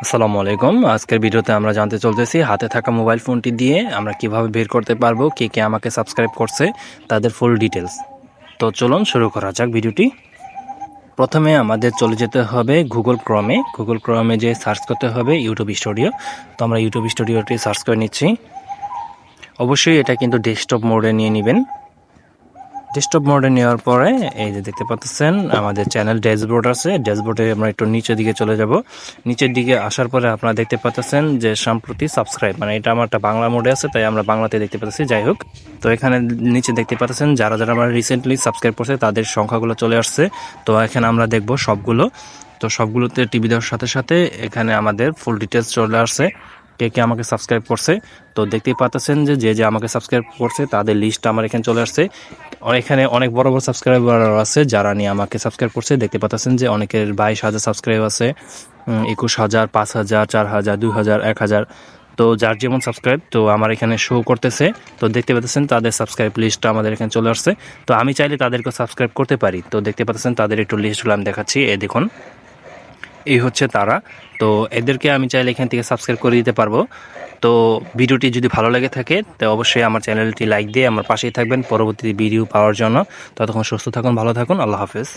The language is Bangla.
আসসালামু আলাইকুম। আজকের ভিডিওতে আমরা জানতে চলতেছি হাতে থাকা মোবাইল ফোনটি দিয়ে আমরা কিভাবে বের করতে পারবো কে কে আমাকে সাবস্ক্রাইব করছে তাদের ফুল ডিটেলস। তো চলুন শুরু করা যাক ভিডিওটি। প্রথমে আমাদের চলে যেতে হবে গুগল ক্রমে যে সার্চ করতে হবে ইউটিউব স্টুডিও। তো আমরা ইউটিউব স্টুডিওটি সার্চ করে নিচ্ছি। অবশ্যই এটা কিন্তু ডেস্কটপ মোডে নিয়ে নেবেন। ডেস্কটপ মোডে নেওয়ার পরে এই যে দেখতে পাচ্ছেন আমাদের চ্যানেল ড্যাশবোর্ড আছে। ড্যাশবোর্ডে আমরা একটু নিচের দিকে চলে যাব। নিচের দিকে আসার পরে আপনারা দেখতে পাচ্ছেন যে সম্প্রতি সাবস্ক্রাইব, মানে এটা আমারটা বাংলা মোডে আছে তাই আমরা বাংলাতে দেখতে পাচ্ছি। যাই হোক, তো এখানে নিচে দেখতে পাচ্ছেন যারা যারা আমরা রিসেন্টলি সাবস্ক্রাইব করছে তাদের সংখ্যাগুলো চলে আসছে। তো এখানে আমরা দেখব সবগুলো। তো সবগুলোতে টিভি দেওয়ার সাথে সাথে এখানে আমাদের ফুল ডিটেলস চলে আসছে কে কে আমাকে সাবস্ক্রাইব করছে। তো দেখতেই পাচ্ছেন যে যে আমাকে সাবস্ক্রাইব করছে তাদের লিস্টটা আমার এখানে চলে আসছে। এখানে অনেক বড় বড় সাবস্ক্রাইবার আছে যারা নিয়ে আমাকে সাবস্ক্রাইব করছে। দেখতে পাচ্ছেন যে অনেকের 22,000 সাবস্ক্রাইব আছে, 21,000, 5,000, 4,000, 2,000, 1,000। তো যার যেমন সাবস্ক্রাইব তো আমার এখানে শো করতেছে। তো দেখতে পাচ্ছেন তাদের সাবস্ক্রাইব লিস্টটা আমাদের এখানে চলে আসছে। তো আমি চাইলে তাদেরকে সাবস্ক্রাইব করতে পারি। তো দেখতে পাচ্ছেন তাদের একটু লিস্টগুলো আমি দেখাচ্ছি। এই দেখুন, এই হচ্ছে তারা। তো এদেরকে আমি চাইলে এখান থেকে সাবস্ক্রাইব করে দিতে পারবো। তো ভিডিওটি যদি ভালো লেগে থাকে তো অবশ্যই আমার চ্যানেলটি লাইক দিয়ে আমার পাশেই থাকবেন পরবর্তী ভিডিও পাওয়ার জন্য। ততক্ষণ সুস্থ থাকুন, ভালো থাকুন, আল্লাহ হাফেজ।